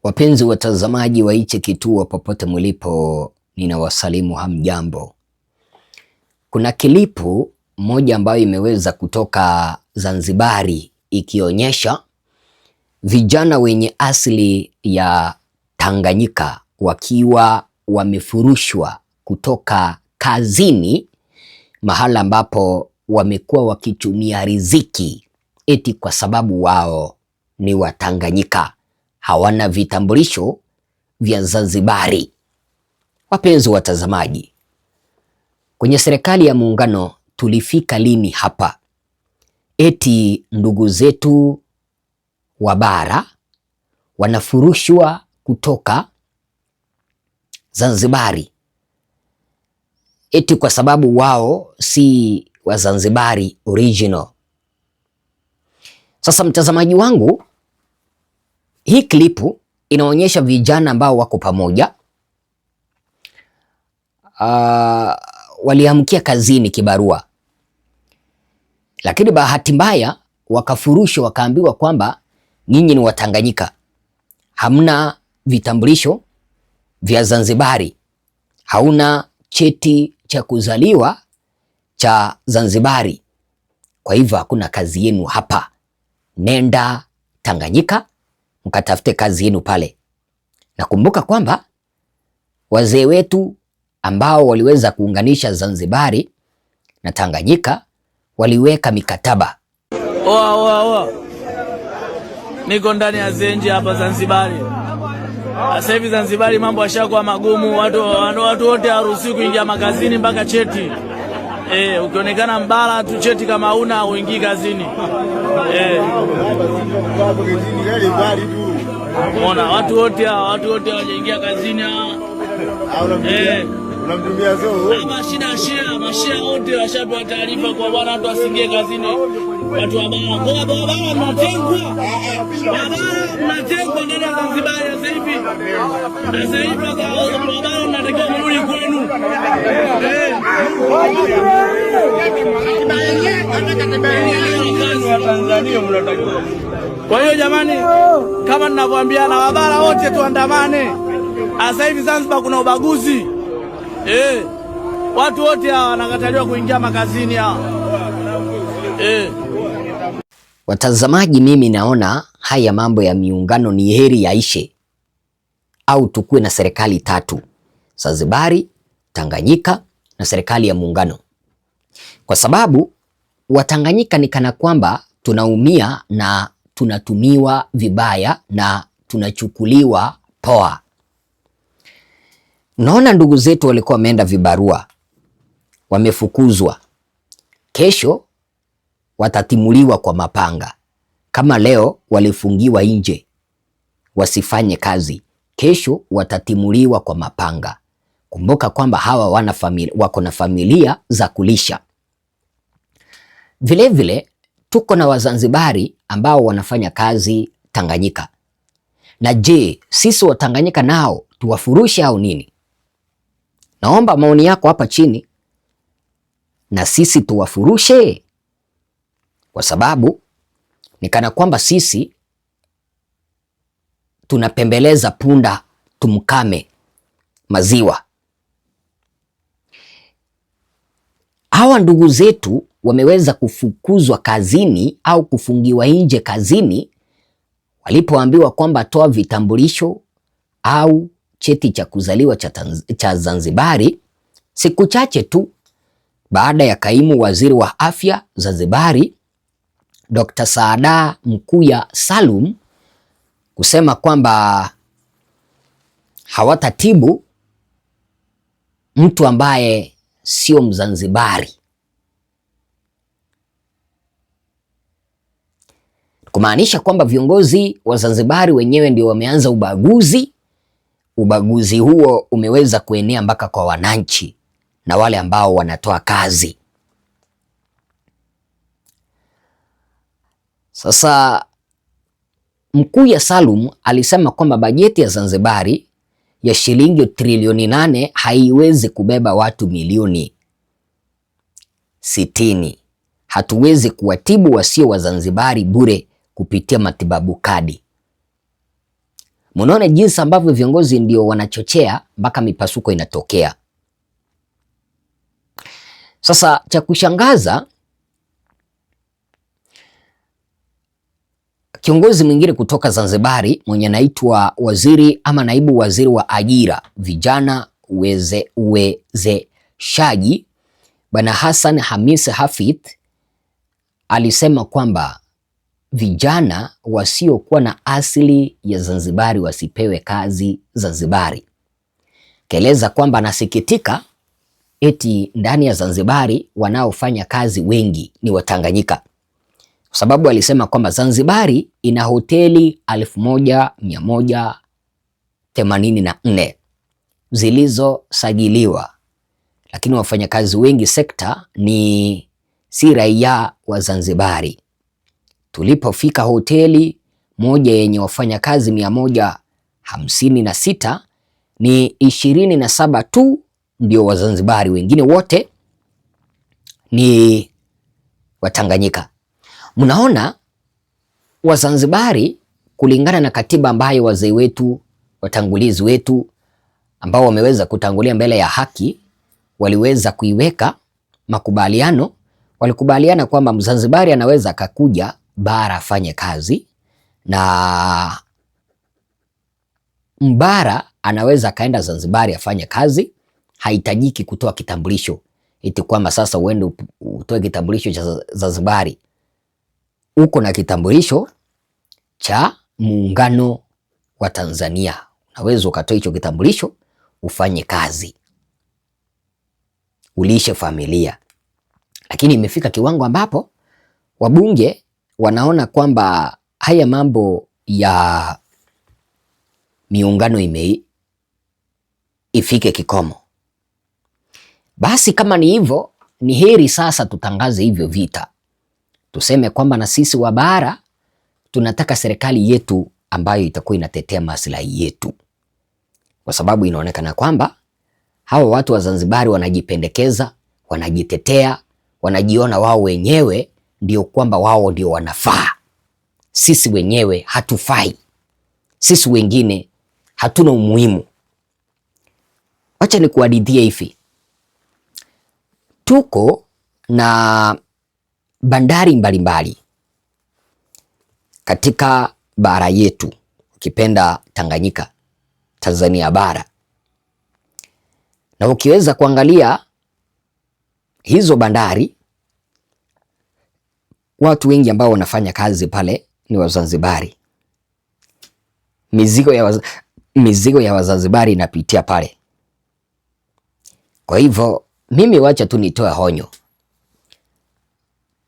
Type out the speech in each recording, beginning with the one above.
Wapenzi watazamaji wa hichi kituo popote mlipo, ninawasalimu hamjambo. Kuna kilipu moja ambayo imeweza kutoka Zanzibari ikionyesha vijana wenye asili ya Tanganyika wakiwa wamefurushwa kutoka kazini, mahala ambapo wamekuwa wakitumia riziki eti kwa sababu wao ni Watanganyika, hawana vitambulisho vya Zanzibari. Wapenzi watazamaji, kwenye serikali ya muungano tulifika lini hapa? Eti ndugu zetu wa bara wanafurushwa kutoka Zanzibari eti kwa sababu wao si wa Zanzibari original. Sasa mtazamaji wangu, hii klipu inaonyesha vijana ambao wako pamoja, waliamkia kazini kibarua, lakini bahati mbaya wakafurushwa, wakaambiwa kwamba nyinyi ni Watanganyika, hamna vitambulisho vya Zanzibari, hauna cheti cha kuzaliwa cha Zanzibari, kwa hivyo hakuna kazi yenu hapa, nenda Tanganyika mkatafute kazi yenu pale. Nakumbuka kwamba wazee wetu ambao waliweza kuunganisha Zanzibari na Tanganyika waliweka mikataba. Oa. Niko ndani ya zenji hapa Zanzibari. Sasa hivi Zanzibari mambo yashakuwa magumu, watu wote haruhusiwi kuingia makazini mpaka cheti. Ukionekana mbala tu cheti kama huna uingii kazini. Mbona watu wote hawajaingia kazini unamtumia zoo. Mashia wote washapewa taarifa kwa bwana watu wasingie kazini. Watu wa bara. Kwa bara mnatengwa. Mnatengwa ndani ya Zanzibari sasa hivi. Sasa hivi kwa bara mnatakiwa mrudi kwenu. Kwa hiyo jamani, kama ninavyoambiana, wabara wote tuandamane. Sasa hivi Zanzibar kuna ubaguzi. Watu wote hawa wanakataliwa kuingia makazini hawa. Watazamaji, mimi naona haya mambo ya miungano ni heri yaishe, au tukue na serikali tatu: Zanzibari, Tanganyika na serikali ya muungano, kwa sababu Watanganyika ni kana kwamba tunaumia na tunatumiwa vibaya na tunachukuliwa poa. Naona ndugu zetu walikuwa wameenda vibarua, wamefukuzwa, kesho watatimuliwa kwa mapanga. Kama leo walifungiwa nje wasifanye kazi, kesho watatimuliwa kwa mapanga. Kumbuka kwamba hawa wako na familia za kulisha. Vilevile tuko na Wazanzibari ambao wanafanya kazi Tanganyika. Na je, sisi Watanganyika nao tuwafurushe au nini? Naomba maoni yako hapa chini. Na sisi tuwafurushe? Kwa sababu ni kana kwamba sisi tunapembeleza punda tumkame maziwa. Hawa ndugu zetu wameweza kufukuzwa kazini au kufungiwa nje kazini walipoambiwa kwamba toa vitambulisho au cheti cha kuzaliwa cha Zanzibari, siku chache tu baada ya kaimu waziri wa afya Zanzibari Dr. Saada Mkuya Salum kusema kwamba hawatatibu mtu ambaye sio Mzanzibari, kumaanisha kwamba viongozi wa Zanzibari wenyewe ndio wameanza ubaguzi. Ubaguzi huo umeweza kuenea mpaka kwa wananchi na wale ambao wanatoa kazi. Sasa Mkuya Salum alisema kwamba bajeti ya Zanzibari ya shilingi trilioni 8 haiwezi kubeba watu milioni 60. Hatuwezi kuwatibu wasio wa Zanzibari bure kupitia matibabu kadi. Mnaona jinsi ambavyo viongozi ndio wanachochea mpaka mipasuko inatokea. Sasa cha kushangaza, kiongozi mwingine kutoka Zanzibari mwenye anaitwa waziri ama naibu waziri wa ajira, vijana, uwezeshaji, Bwana Hassan Hamis Hafidh alisema kwamba vijana wasiokuwa na asili ya Zanzibari wasipewe kazi Zanzibari. Kaeleza kwamba anasikitika eti ndani ya Zanzibari wanaofanya kazi wengi ni Watanganyika, kwa sababu alisema kwamba Zanzibari ina hoteli 1184 zilizosajiliwa, lakini wafanyakazi wengi sekta ni si raia wa Zanzibari. Tulipofika hoteli moja yenye wafanyakazi 156 ni 27 tu ndio Wazanzibari, wengine wote ni Watanganyika. Mnaona Wazanzibari kulingana na katiba ambayo wazee wetu, watangulizi wetu ambao wameweza kutangulia mbele ya haki waliweza kuiweka makubaliano. Walikubaliana kwamba Mzanzibari anaweza akakuja bara afanye kazi na Mbara anaweza akaenda Zanzibari afanye kazi. Haitajiki kutoa kitambulisho eti kwamba sasa uende utoe kitambulisho cha Zanzibari. Uko na kitambulisho cha Muungano wa Tanzania, unaweza ukatoa hicho kitambulisho ufanye kazi, ulishe familia. Lakini imefika kiwango ambapo wabunge wanaona kwamba haya mambo ya miungano ifike kikomo. Basi kama ni hivyo, ni heri sasa tutangaze hivyo vita, tuseme kwamba na sisi wa bara tunataka serikali yetu ambayo itakuwa inatetea maslahi yetu, kwa sababu inaonekana kwamba hawa watu wa Zanzibari wanajipendekeza, wanajitetea, wanajiona wao wenyewe ndio kwamba wao ndio wanafaa. Sisi wenyewe hatufai, sisi wengine hatuna umuhimu. Wacha nikuhadithie hivi, tuko na bandari mbalimbali katika bara yetu, ukipenda Tanganyika, Tanzania bara, na ukiweza kuangalia hizo bandari, watu wengi ambao wanafanya kazi pale ni Wazanzibari. Mizigo ya Wazanzibari inapitia pale. Kwa hivyo mimi wacha tu nitoe honyo,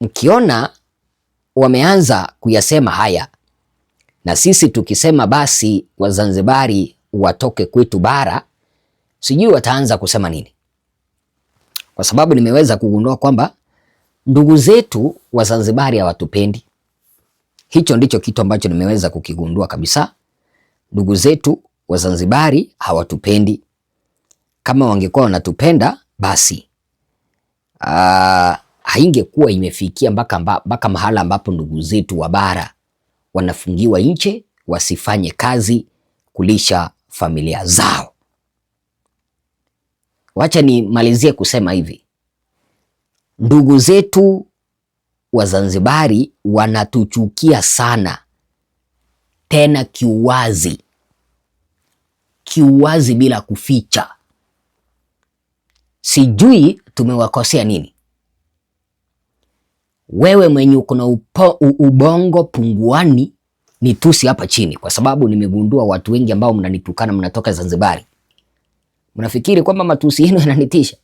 mkiona wameanza kuyasema haya na sisi tukisema basi Wazanzibari watoke kwetu bara, sijui wataanza kusema nini, kwa sababu nimeweza kugundua kwamba ndugu zetu Wazanzibari hawatupendi. Hicho ndicho kitu ambacho nimeweza kukigundua kabisa. Ndugu zetu Wazanzibari hawatupendi. Kama wangekuwa wanatupenda basi haingekuwa imefikia mpaka mahala ambapo ndugu zetu wa bara wanafungiwa nje wasifanye kazi kulisha familia zao. Wacha nimalizie kusema hivi, ndugu zetu Wazanzibari wanatuchukia sana, tena kiuwazi bila kuficha. Sijui tumewakosea nini. Wewe mwenye uko na ubongo punguani ni tusi hapa chini, kwa sababu nimegundua watu wengi ambao mnanitukana mnatoka Zanzibari. Mnafikiri kwamba matusi yenu yananitisha?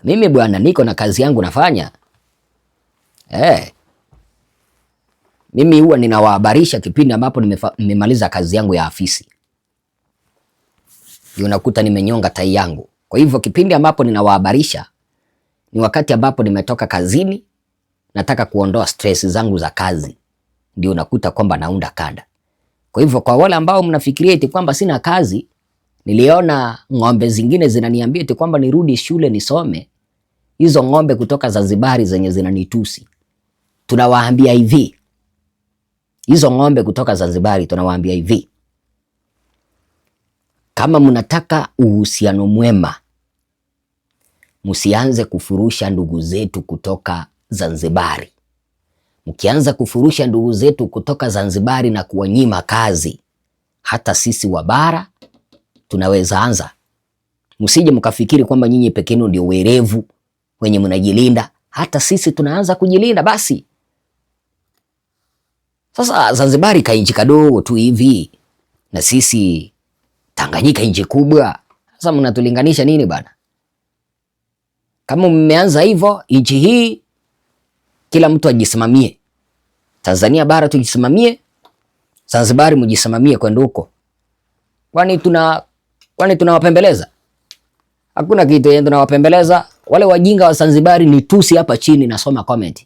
Mimi bwana, niko na kazi yangu nafanya. Mimi huwa ninawahabarisha kipindi ambapo nimemaliza kazi yangu ya afisi. Ndio unakuta nimenyonga tai yangu. Kwa hivyo kipindi ambapo ninawahabarisha ni wakati ambapo nimetoka kazini, nataka kuondoa stress zangu za kazi. Ndio unakuta kwamba naunda kanda. Kwa hivyo kwa wale ambao mnafikiria eti kwamba sina kazi, niliona ng'ombe zingine zinaniambia eti kwamba nirudi shule nisome. Hizo ng'ombe kutoka Zanzibari zenye zinanitusi, tunawaambia hivi, hizo ng'ombe kutoka Zanzibari tunawaambia hivi, Kama mnataka uhusiano mwema, msianze kufurusha ndugu zetu kutoka Zanzibari. Mkianza kufurusha ndugu zetu kutoka Zanzibari na kuwanyima kazi, hata sisi wa bara tunaweza anza. Msije mkafikiri kwamba nyinyi peke yenu ndio werevu wenye mnajilinda, hata sisi tunaanza kujilinda basi. Sasa Zanzibari kainchi kadogo tu hivi na sisi Tanganyika inchi kubwa. Sasa mnatulinganisha nini bana? Kama mmeanza hivyo, inchi hii kila mtu ajisimamie. Tanzania bara tujisimamie, Zanzibari mjisimamie kwenda huko. Kwani tunawapembeleza? Hakuna kitu yenye tunawapembeleza. Wale wajinga wa Zanzibari ni tusi hapa chini, nasoma comment.